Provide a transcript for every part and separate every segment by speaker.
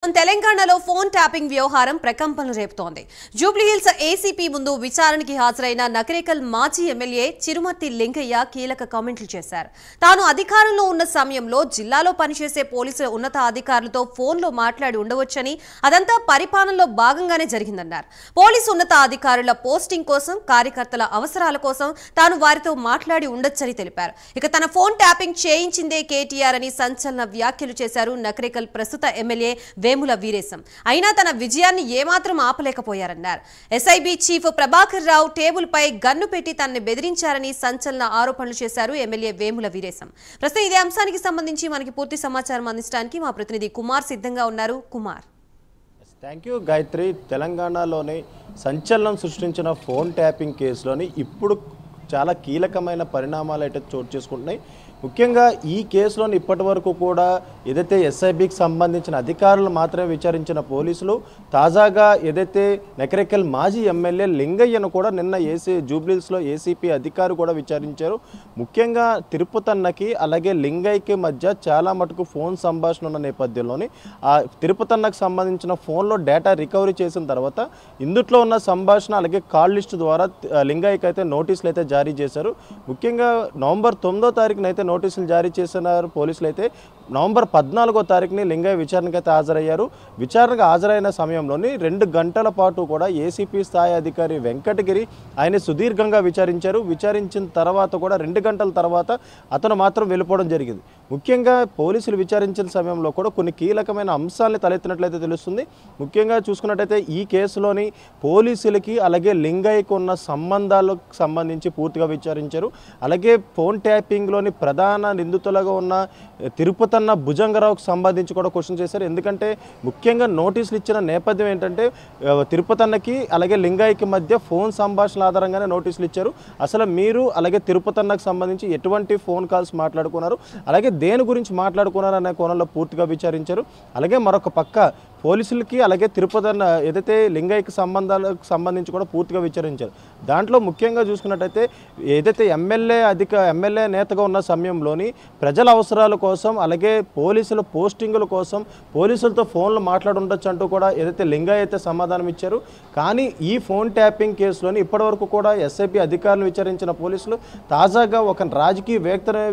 Speaker 1: తెలంగాణలో phone tapping వ్యవహారం ప్రకంపనలు రేపుతోంది. జూబ్లీహిల్స్ ఏసీపీ ముందు విచారణకి హాజరైన నకరేకల్ మాజీ ఎమ్మెల్యే చిరుమర్తి లింగయ్య కీలక కామెంట్లు చేశారు. తాను అధికారంలో ఉన్న సమయంలో జిల్లాలో పనిచేసే పోలీసుల ఉన్నత అధికారులతో ఫోన్లో మాట్లాడి ఉండవచ్చని, అదంతా పరిపాలనలో భాగంగానే జరిగిందన్నారు. పోలీసు ఉన్నత అధికారుల పోస్టింగ్ కోసం, కార్యకర్తల అవసరాల కోసం తాను వారితో మాట్లాడి ఉండొచ్చని తెలిపారు. ఇక తన ఫోన్ ట్యాపింగ్ చేయించిందే కేటీఆర్ అని సంచలన వ్యాఖ్యలు చేశారు నకరేకల్ ప్రస్తుత ఎమ్మెల్యే వేముల వీరేశం. అయినా తన విజయాన్ని ఏమాత్రం ఆపలేకపోయారన్నారు. SIB chief Prabhakar Rao table పై గన్ను పెట్టి తనని బెదిరించారని సంచలన ఆరోపణలు చేశారు ఎమ్మెల్యే వేముల వీరేశం. ప్రస్తుతం ఇదే అంశానికి సంబంధించి మనకి పూర్తి సమాచారం అందించడానికి మా ప్రతినిధి కుమార్ సిద్ధంగా ఉన్నారు. కుమార్.
Speaker 2: Thank you Gayatri. తెలంగాణలోని సంచలనం సృష్టించిన ఫోన్ ట్యాపింగ్ కేసులోని ఇప్పుడు చాలా కీలకమైన పరిణామాలు అయితే చోటు చేసుకుంటున్నాయి. ముఖ్యంగా ఈ కేసులోని ఇప్పటి వరకు కూడా ఏదైతే ఎస్ఐబికి సంబంధించిన అధికారులు మాత్రమే విచారించిన పోలీసులు తాజాగా ఏదైతే నకరేకల్ మాజీ ఎమ్మెల్యే లింగయ్యను కూడా నిన్న జూబ్లీహిల్స్లో ఏసీపీ అధికారి కూడా విచారించారు. ముఖ్యంగా తిరుపతన్నకి అలాగే లింగయ్యకి మధ్య చాలా మటుకు ఫోన్ సంభాషణ ఉన్న నేపథ్యంలోని ఆ తిరుపతన్నకు సంబంధించిన ఫోన్లో డేటా రికవరీ చేసిన తర్వాత ఇందుట్లో ఉన్న సంభాషణ అలాగే కాల్ లిస్ట్ ద్వారా లింగయ్యకి అయితే నోటీసులు అయితే జారీ చేశారు. ముఖ్యంగా నవంబర్ 9వ తారీఖున అయితే నోటీసులు జారీ చేస్తున్నారు పోలీసులు. అయితే నవంబర్ 14వ తారీఖుని లింగయ్య విచారణకు అయితే హాజరయ్యారు. విచారణకు హాజరైన సమయంలోని 2 గంటల పాటు కూడా ఏసీపీ స్థాయి అధికారి వెంకటగిరి ఆయన సుదీర్ఘంగా విచారించారు. విచారించిన తర్వాత కూడా 2 గంటల తర్వాత అతను మాత్రం వెళ్ళిపోవడం జరిగింది. ముఖ్యంగా పోలీసులు విచారించిన సమయంలో కూడా కొన్ని కీలకమైన అంశాలని తలెత్తినట్లయితే తెలుస్తుంది. ముఖ్యంగా చూసుకున్నట్టయితే ఈ కేసులోని పోలీసులకి అలాగే లింగయ్యకు ఉన్న సంబంధాలకు సంబంధించి పూర్తిగా విచారించారు. అలాగే ఫోన్ ట్యాపింగ్లోని ప్రధాన నిందితులుగా ఉన్న తిరుపతన్న భుజంగరావుకు సంబంధించి కూడా క్వశ్చన్ చేశారు. ఎందుకంటే ముఖ్యంగా నోటీసులు ఇచ్చిన నేపథ్యం ఏంటంటే తిరుపతన్నకి అలాగే లింగయ్యకి మధ్య ఫోన్ సంభాషణ ఆధారంగానే నోటీసులు ఇచ్చారు. అసలు మీరు అలాగే తిరుపతన్నకు సంబంధించి ఎటువంటి ఫోన్ కాల్స్ మాట్లాడుకున్నారు, అలాగే దేని గురించి మాట్లాడుకున్నారు అనే కోణంలో పూర్తిగా విచారించారు. అలాగే మరొక పక్క పోలీసులకి అలాగే తిరుపతన్న ఏదైతే లింగయ్యకి సంబంధాలకు సంబంధించి కూడా పూర్తిగా విచారించారు. దాంట్లో ముఖ్యంగా చూసుకున్నట్టయితే ఏదైతే ఎమ్మెల్యే నేతగా ఉన్న సమయంలోని ప్రజల అవసరాల కోసం అలాగే పోలీసుల పోస్టింగుల కోసం పోలీసులతో ఫోన్లు మాట్లాడుండొచ్చు అంటూ కూడా ఏదైతే లింగయ్య అయితే సమాధానం ఇచ్చారు. కానీ ఈ ఫోన్ ట్యాపింగ్ కేసులోని ఇప్పటివరకు కూడా ఎస్ఐబీ అధికారులు విచారించిన పోలీసులు తాజాగా ఒక రాజకీయ వ్యక్తిని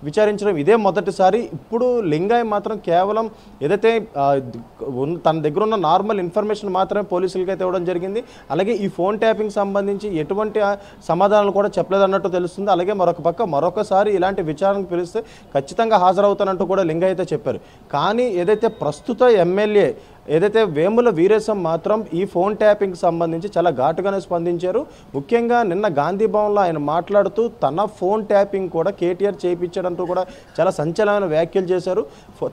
Speaker 2: విచారించడం ఇదే మొదటిసారి. ఇప్పుడు లింగయ్య మాత్రం కేవలం ఏదైతే తన దగ్గర ఉన్న నార్మల్ ఇన్ఫర్మేషన్ మాత్రమే పోలీసులకి అయితే ఇవ్వడం జరిగింది. అలాగే ఈ ఫోన్ ట్యాపింగ్ సంబంధించి ఎటువంటి సమాధానాలు కూడా చెప్పలేదన్నట్టు తెలుస్తుంది. అలాగే మరొకసారి ఇలాంటి విచారణకు పిలిస్తే ఖచ్చితంగా హాజరవుతానంటూ కూడా లింగయ్య అయితే చెప్పారు. కానీ ఏదైతే ప్రస్తుత ఎమ్మెల్యే ఏదైతే వేముల వీరేశం మాత్రం ఈ ఫోన్ ట్యాపింగ్ సంబంధించి చాలా ఘాటుగానే స్పందించారు. ముఖ్యంగా నిన్న గాంధీ భవన్లో ఆయన మాట్లాడుతూ తన ఫోన్ ట్యాపింగ్ కూడా కేటీఆర్ చేయించాడంటూ కూడా చాలా సంచలనమైన వ్యాఖ్యలు చేశారు.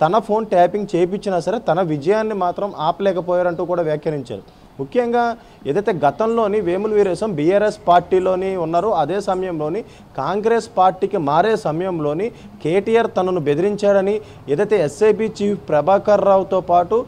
Speaker 2: తన ఫోన్ ట్యాపింగ్ చేయించినా సరే తన విజయాన్ని మాత్రం ఆపలేకపోయారంటూ కూడా వ్యాఖ్యానించారు. ముఖ్యంగా ఏదైతే గతంలోని వేముల వీరేశం బీఆర్ఎస్ పార్టీలోని ఉన్నారో అదే సమయంలోని కాంగ్రెస్ పార్టీకి మారే సమయంలోని కేటీఆర్ తనను బెదిరించాడని ఏదైతే ఎస్ఐబీ చీఫ్ ప్రభాకర్ రావుతో పాటు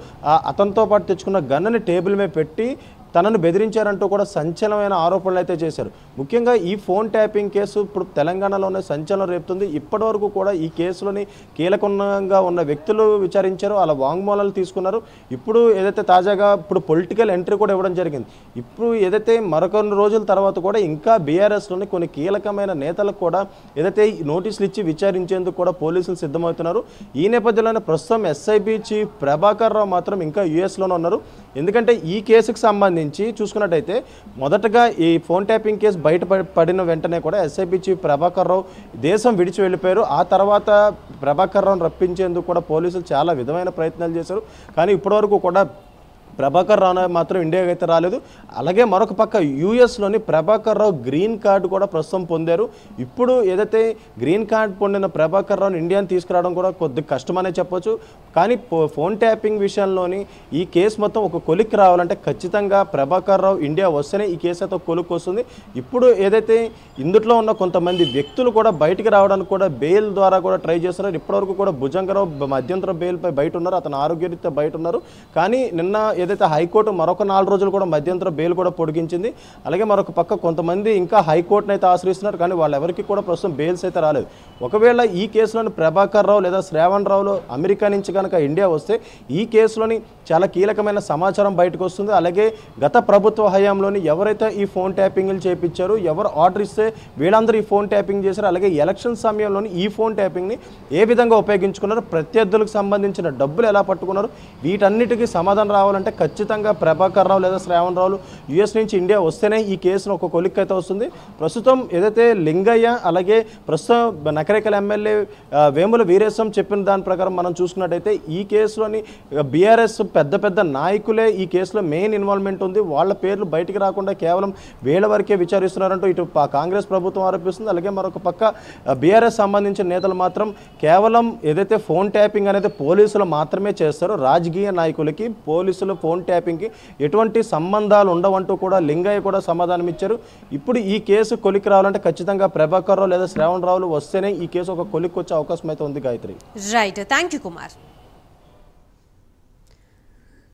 Speaker 2: అతనితో పాటు తెచ్చుకున్న గన్నుని టేబుల్ మీద పెట్టి తనను బెదిరించారంటూ కూడా సంచలనమైన ఆరోపణలు అయితే చేశారు. ముఖ్యంగా ఈ ఫోన్ ట్యాపింగ్ కేసు ఇప్పుడు తెలంగాణలోనే సంచలనం రేపుతుంది. ఇప్పటివరకు కూడా ఈ కేసులోని కీలకంగా ఉన్న వ్యక్తులు విచారించారు, అలా వాంగ్మూలాలు తీసుకున్నారు. ఇప్పుడు ఏదైతే తాజాగా ఇప్పుడు పొలిటికల్ ఎంట్రీ కూడా ఇవ్వడం జరిగింది. ఇప్పుడు ఏదైతే మరొకొన్ని రోజుల తర్వాత కూడా ఇంకా బీఆర్ఎస్లోని కొన్ని కీలకమైన నేతలకు కూడా ఏదైతే నోటీసులు ఇచ్చి విచారించేందుకు కూడా పోలీసులు సిద్ధమవుతున్నారు. ఈ నేపథ్యంలోనే ప్రస్తుతం ఎస్ఐబీ చీఫ్ ప్రభాకర్ రావు మాత్రం ఇంకా యూఎస్లోనే ఉన్నారు. ఎందుకంటే ఈ కేసుకు సంబంధించి చూసుకున్నట్టయితే మొదటగా ఈ ఫోన్ ట్యాపింగ్ కేసు బయటపడిన వెంటనే కూడా ఎస్ఐబీ చీఫ్ ప్రభాకర్ రావు దేశం విడిచి వెళ్ళిపోయారు. ఆ తర్వాత ప్రభాకర్ రావును రప్పించేందుకు కూడా పోలీసులు చాలా విధమైన ప్రయత్నాలు చేశారు. కానీ ఇప్పటివరకు కూడా ప్రభాకర్ రావు మాత్రం ఇండియాకి అయితే రాలేదు. అలాగే మరొక పక్క యూఎస్లోని ప్రభాకర్ రావు గ్రీన్ కార్డు కూడా ప్రస్తుతం పొందారు. ఇప్పుడు ఏదైతే గ్రీన్ కార్డు పొందిన ప్రభాకర్ రావుని ఇండియాని తీసుకురావడం కూడా కొద్ది కష్టమనే చెప్పొచ్చు. కానీ ఫోన్ ట్యాపింగ్ విషయంలోని ఈ కేసు మొత్తం ఒక కొలిక్కి రావాలంటే ఖచ్చితంగా ప్రభాకర్ రావు ఇండియా వస్తేనే ఈ కేసు అయితే కొలిక్కి వస్తుంది. ఇప్పుడు ఏదైతే ఇందులో ఉన్న కొంతమంది వ్యక్తులు కూడా బయటికి రావడానికి కూడా బెయిల్ ద్వారా కూడా ట్రై చేస్తున్నారు. ఇప్పటివరకు కూడా భుజంగరావు మధ్యంతర బెయిల్పై బయట ఉన్నారు, అతను ఆరోగ్యరీత్యా బయట ఉన్నారు. కానీ నిన్న ఏదైతే హైకోర్టు మరొక 4 రోజులు కూడా మధ్యంతర బెయిల్ కూడా పొడిగించింది. అలాగే మరొక పక్క కొంతమంది ఇంకా హైకోర్టును అయితే ఆశ్రయిస్తున్నారు. కానీ వాళ్ళెవరికి కూడా ప్రస్తుతం బెయిల్స్ అయితే రాలేదు. ఒకవేళ ఈ కేసులోని ప్రభాకర్ రావు లేదా శ్రావణ్ రావులు అమెరికా నుంచి కనుక ఇండియా వస్తే ఈ కేసులోని చాలా కీలకమైన సమాచారం బయటకు వస్తుంది. అలాగే గత ప్రభుత్వ హయాంలోని ఎవరైతే ఈ ఫోన్ ట్యాపింగ్లు చేయించారో, ఎవరు ఆర్డర్ ఇస్తే వీళ్ళందరూ ఈ ఫోన్ ట్యాపింగ్ చేశారు, అలాగే ఎలక్షన్ సమయంలోని ఈ ఫోన్ ట్యాపింగ్ని ఏ విధంగా ఉపయోగించుకున్నారు, ప్రత్యర్థులకు సంబంధించిన డబ్బులు ఎలా పట్టుకున్నారు, వీటన్నిటికీ సమాధానం రావాలంటే ఖచ్చితంగా ప్రభాకర్ రావు లేదా శ్రావణ్ రావులు యుఎస్ నుంచి ఇండియా వస్తేనే ఈ కేసును ఒక కొలిక్ అయితే వస్తుంది. ప్రస్తుతం ఏదైతే లింగయ్య అలాగే ప్రస్తుతం నకరేకల్ ఎమ్మెల్యే వేముల వీరేశం చెప్పిన దాని ప్రకారం మనం చూసుకున్నట్టయితే ఈ కేసులోని బీఆర్ఎస్ పెద్ద పెద్ద నాయకులే ఈ కేసులో మెయిన్ ఇన్వాల్వ్మెంట్ ఉంది. వాళ్ళ పేర్లు బయటికి రాకుండా కేవలం వీళ్ళ వరకే విచారిస్తున్నారంటూ ఇటు కాంగ్రెస్ ప్రభుత్వం ఆరోపిస్తుంది. అలాగే మరొక పక్క బీఆర్ఎస్ సంబంధించిన నేతలు మాత్రం కేవలం ఏదైతే ఫోన్ ట్యాపింగ్ అనేది పోలీసులు మాత్రమే చేస్తారో, రాజకీయ నాయకులకి పోలీసులు ఫోన్ ట్యాపింగ్కి ఎటువంటి సంబంధాలు ఉండవంటూ కూడా లింగయ్య కూడా సమాధానం ఇచ్చారు. ఇప్పుడు ఈ కేసు కొలిక్కి రావాలంటే ఖచ్చితంగా ప్రభాకర్ రావు లేదా శ్రావణ్ రావులు వస్తేనే ఈ కేసు ఒక కొలిక్కి వచ్చే అవకాశం అయితే ఉంది. Gayatri.
Speaker 1: Right, thank you Kumar.